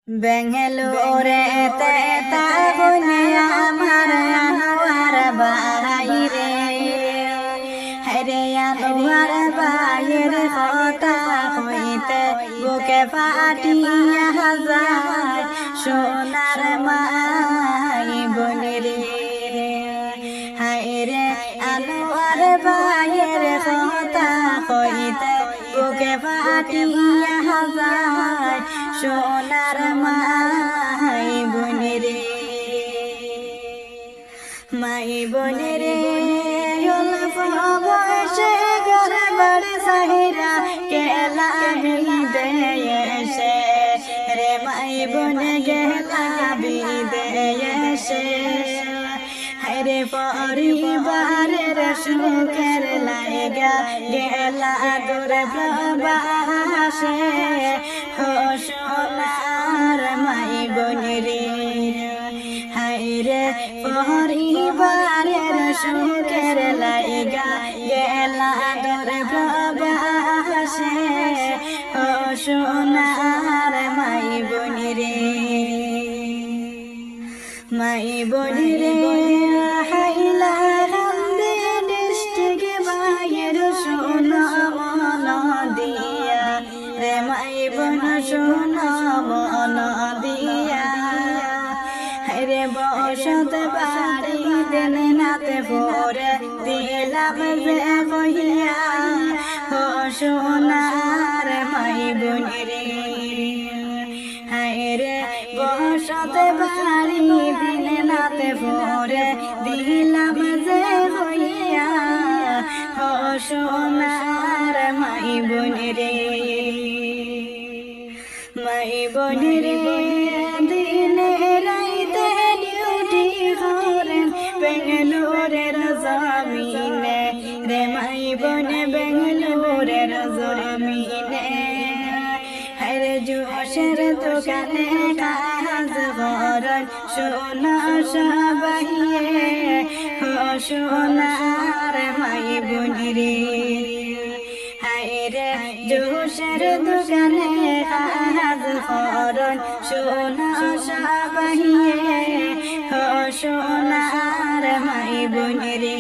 বেঙ্গালোরে তেতা বনে আমার আনোয়ার বাইরে হরে আনোয়ার বাইর কথা হইতে বুকে ফাটিয়া যায় সোনার মাই বনের হায়রে আনোয়ার বাইর কথা হইতে বুকে ফাটিয়া যায় সোনার মাই বনেরে মাই বনেরে অল্প বয়সে ঘরে বাড়ি সাহিরা কেলা বিদেশে রে মাই বনে গেলা বিদেশে হরে পরিবারের সুখের লাগা গেলা দূর প্রবাসে হো সোনার মাই বনেরে হায়রে পরিবারের সুখের লাগা গেলা দূর প্রবাসে হো সোনার মাই বনেরে মাই বনেরে হাইলা কান্দে ডিস্ট্রিক্ট বাইর সোনা মন দিয়া রে মাই বন সোনা মন দিয়া রে বসত বাড়ি দিন নাতে ভোরে দিলাম যে কহিয়া হো সোনার মাই বনেরে হায়রে বসত বাড়ি দিন নাতে ভোরে দিলাম যে কহিয়া হো সোনার মাই বনেরে মাই বনেরে দিনে রাইতে ডিউটি করেন বেঙ্গালোরের জমিনে রে মাই বনে বেঙ্গালোরের জমিনে হরে জোশের দোকানে কাজ করেন সোনা সবাইয়ে হো সোনার মাই বনেরে হায়রে জোশের দোকানে কাজ করেন সোনা সবাইয়ে হো সোনার মাই বনেরে